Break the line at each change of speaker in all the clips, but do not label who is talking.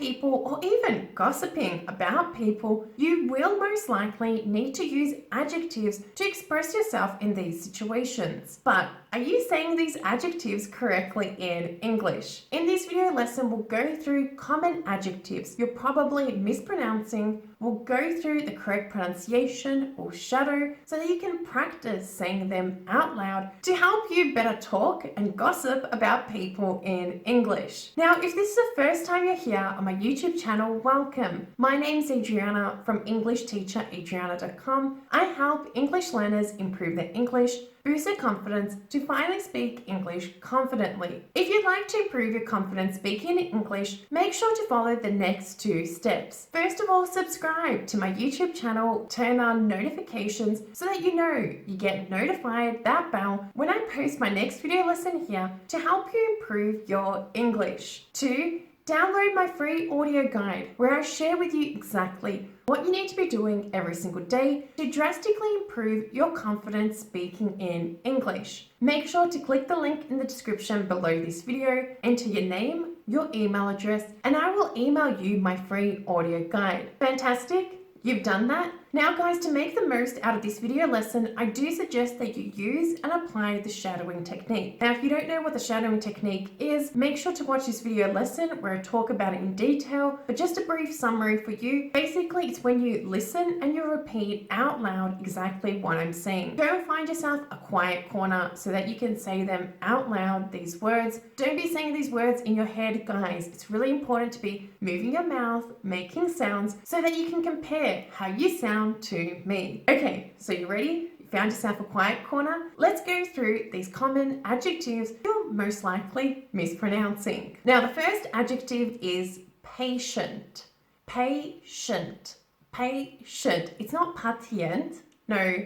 people or even gossiping about people, you will most likely need to use adjectives to express yourself in these situations. But are you saying these adjectives correctly in English? In this video lesson, we'll go through common adjectives you're probably mispronouncing. We'll go through the correct pronunciation or shadow so that you can practice saying them out loud to help you better talk and gossip about people in English. Now, if this is the first time you're here on my YouTube channel, welcome. My name's Adriana from EnglishTeacherAdriana.com. I help English learners improve their English, boost their confidence to finally speak English confidently. If you'd like to improve your confidence speaking English, make sure to follow the next 2 steps. First of all, subscribe to my YouTube channel, turn on notifications so that you get notified, that bell, when I post my next video lesson here to help you improve your English. 2, download my free audio guide where I share with you exactly what you need to be doing every single day to drastically improve your confidence speaking in English. Make sure to click the link in the description below this video, enter your name, your email address, and I will email you my free audio guide. Fantastic? You've done that? Now guys, to make the most out of this video lesson, I do suggest that you use and apply the shadowing technique. Now, if you don't know what the shadowing technique is, make sure to watch this video lesson where I talk about it in detail, but just a brief summary for you. Basically, it's when you listen and you repeat out loud exactly what I'm saying. Go and find yourself a quiet corner so that you can say them out loud, these words. Don't be saying these words in your head, guys. It's really important to be moving your mouth, making sounds, so that you can compare how you sound to me. Okay, so you ready? You found yourself a quiet corner? Let's go through these common adjectives you're most likely mispronouncing. Now, the first adjective is patient. Patient. Patient. It's not patient. No,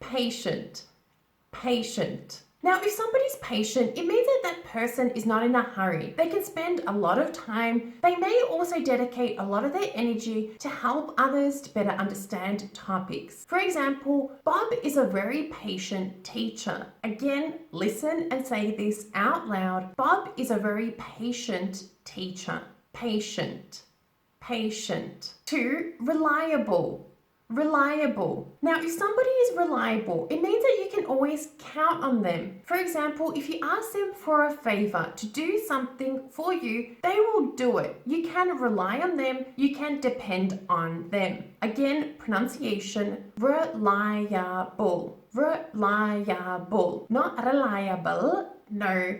patient. Patient. Now, if somebody's patient, it means that that person is not in a hurry. They can spend a lot of time. They may also dedicate a lot of their energy to help others to better understand topics. For example, Bob is a very patient teacher. Again, listen and say this out loud. Bob is a very patient teacher. Patient. Patient. 2, reliable. Reliable. Now, if somebody is reliable, it means that you can always count on them. For example, if you ask them for a favor to do something for you, they will do it. You can rely on them. You can depend on them. Again, pronunciation, reliable. Reliable. Not reliable. No,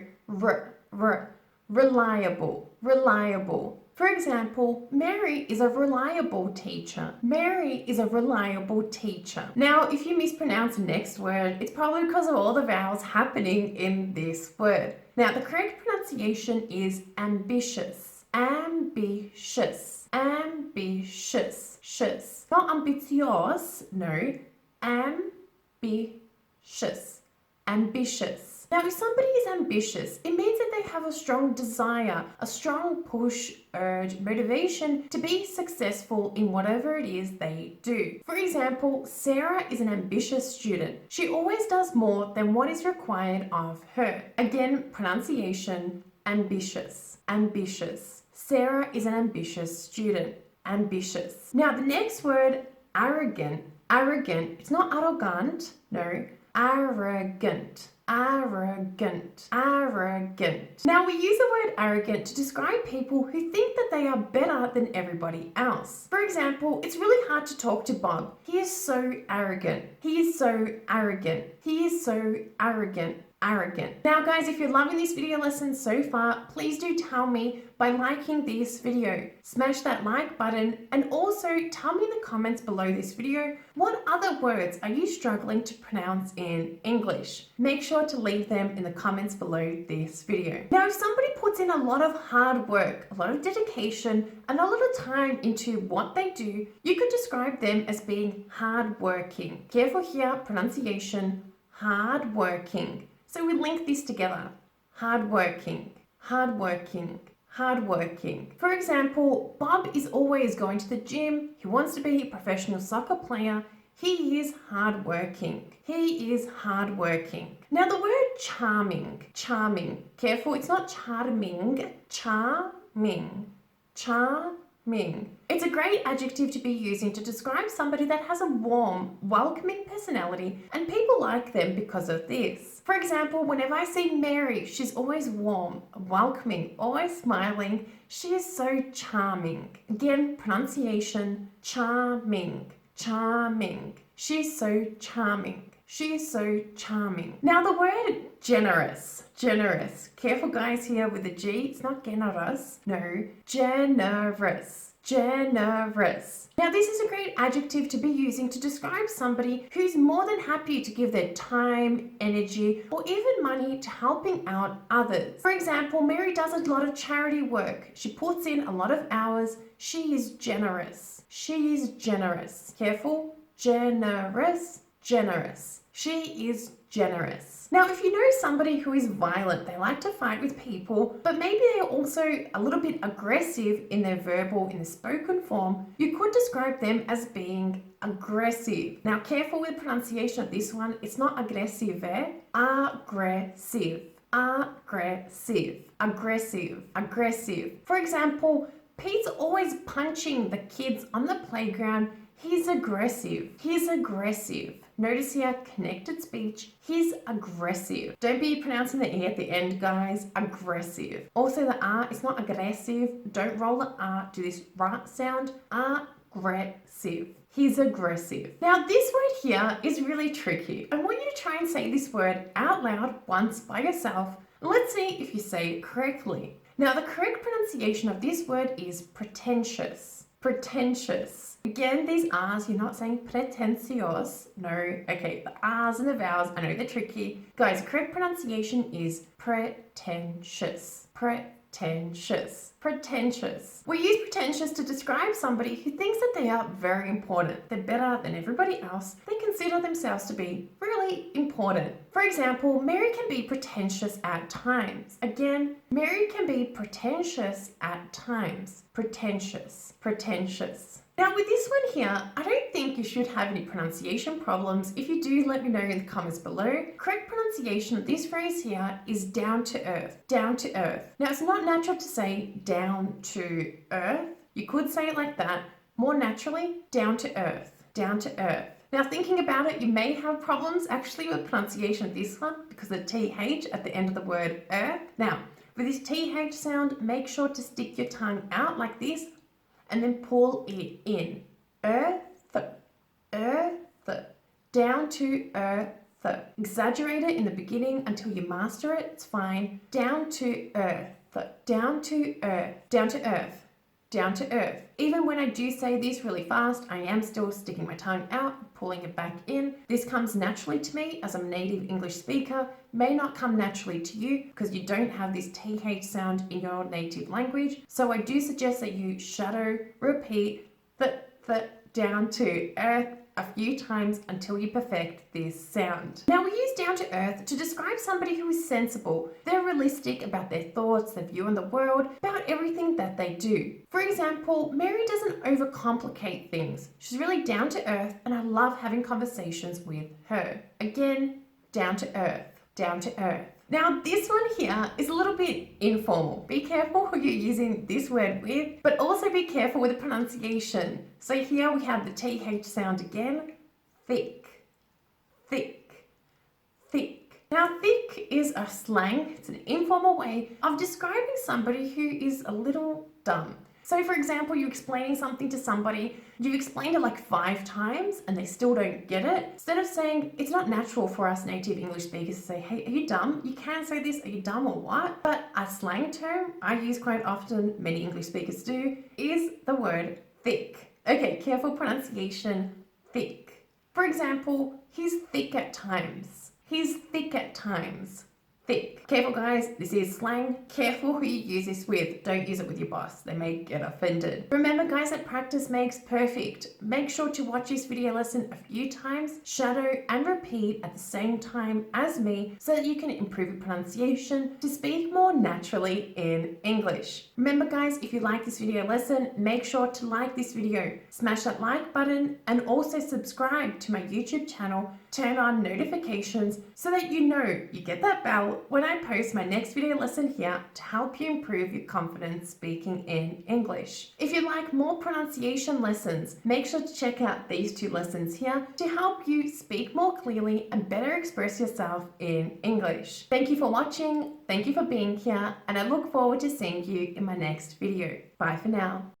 reliable. Reliable. For example, Mary is a reliable teacher. Mary is a reliable teacher. Now, if you mispronounce the next word, it's probably because of all the vowels happening in this word. Now, the correct pronunciation is ambitious. Ambitious. Ambitious. Shus. Not ambitious, no. Ambitious. Ambitious. Now, if somebody is ambitious, it means that they have a strong desire, a strong push, urge, motivation to be successful in whatever it is they do. For example, Sarah is an ambitious student. She always does more than what is required of her. Again, pronunciation, ambitious, ambitious. Sarah is an ambitious student, ambitious. Now, the next word, arrogant. Arrogant, it's not arrogant, no, arrogant. Arrogant. Arrogant. Now, we use the word arrogant to describe people who think that they are better than everybody else. For example, it's really hard to talk to Bob. He is so arrogant. He is so arrogant. He is so arrogant. Arrogant. Now guys, if you're loving this video lesson so far, please do tell me by liking this video. Smash that like button and also tell me in the comments below this video what other words are you struggling to pronounce in English. Make sure to leave them in the comments below this video. Now, if somebody puts in a lot of hard work, a lot of dedication, and a lot of time into what they do, you could describe them as being hardworking. Careful here, pronunciation, hardworking. So we link this together. Hardworking, hardworking, hardworking. For example, Bob is always going to the gym. He wants to be a professional soccer player. He is hardworking. He is hardworking. Now the word charming, charming. Careful, it's not charming, charming, charming. It's a great adjective to be using to describe somebody that has a warm, welcoming personality and people like them because of this. For example, whenever I see Mary, she's always warm, welcoming, always smiling. She is so charming. Again, pronunciation, charming, charming. She's so charming. She is so charming. Now the word generous, generous. Careful guys here with the G, it's not generous, no, generous, generous. Now this is a great adjective to be using to describe somebody who's more than happy to give their time, energy, or even money to helping out others. For example, Mary does a lot of charity work. She puts in a lot of hours. She is generous. She is generous. Careful, generous, generous. She is generous. Now, if you know somebody who is violent, they like to fight with people, but maybe they're also a little bit aggressive in their verbal, in the spoken form, you could describe them as being aggressive. Now, careful with pronunciation of this one. It's not aggressive, aggressive, aggressive, aggressive, aggressive. For example, Pete's always punching the kids on the playground. He's aggressive. He's aggressive. Notice here, connected speech. He's aggressive. Don't be pronouncing the E at the end, guys. Aggressive. Also, the R, it's not aggressive. Don't roll the R. Do this right sound. Aggressive. He's aggressive. Now, this word here is really tricky. I want you to try and say this word out loud once by yourself. Let's see if you say it correctly. Now, the correct pronunciation of this word is pretentious. Pretentious. Again, these R's, you're not saying pretentious. No. Okay, the R's and the vowels, I know they're tricky. Guys, correct pronunciation is pretentious. Pretentious. Pretentious. We use pretentious to describe somebody who thinks that they are very important. They're better than everybody else. They consider themselves to be really important. For example, Mary can be pretentious at times. Again, Mary can be pretentious at times. Pretentious. Pretentious. Now with this one here, I don't think you should have any pronunciation problems. If you do, let me know in the comments below. Correct pronunciation of this phrase here is down to earth. Down to earth. Now it's not natural to say down to earth. You could say it like that. More naturally, down to earth. Down to earth. Now thinking about it, you may have problems actually with pronunciation of this one because of the TH at the end of the word earth. Now, with this TH sound, make sure to stick your tongue out like this and then pull it in. Earth, earth, down to earth. Exaggerate it in the beginning until you master it, it's fine. Down to earth, down to earth, down to earth, down to earth. Even when I do say this really fast, I am still sticking my tongue out, pulling it back in. This comes naturally to me as I'm a native English speaker. May not come naturally to you because you don't have this TH sound in your native language. So I do suggest that you shadow, repeat the down to earth a few times until you perfect this sound. Now we use down to earth to describe somebody who is sensible. They're realistic about their thoughts, their view on the world, about everything that they do. For example, Mary doesn't overcomplicate things. She's really down to earth and I love having conversations with her. Again, down to earth, down to earth. Now this one here is a little bit informal. Be careful who you're using this word with, but also be careful with the pronunciation. So here we have the TH sound again, thick, thick, thick. Now thick is a slang, it's an informal way of describing somebody who is a little dumb. So for example, you're explaining something to somebody, you've explained it like 5 times and they still don't get it. Instead of saying, it's not natural for us native English speakers to say, hey, are you dumb? You can say this, are you dumb or what? But a slang term I use quite often, many English speakers do, is the word thick. Okay, careful pronunciation, thick. For example, he's thick at times. He's thick at times. Thick. Careful guys, this is slang. Careful who you use this with. Don't use it with your boss. They may get offended. Remember guys that practice makes perfect. Make sure to watch this video lesson a few times, shadow and repeat at the same time as me so that you can improve your pronunciation to speak more naturally in English. Remember guys, if you like this video lesson, make sure to like this video, smash that like button and also subscribe to my YouTube channel. Turn on notifications so that you know you get that bell know when I post my next video lesson here to help you improve your confidence speaking in English. If you'd like more pronunciation lessons, make sure to check out these 2 lessons here to help you speak more clearly and better express yourself in English. Thank you for watching, thank you for being here, and I look forward to seeing you in my next video. Bye for now.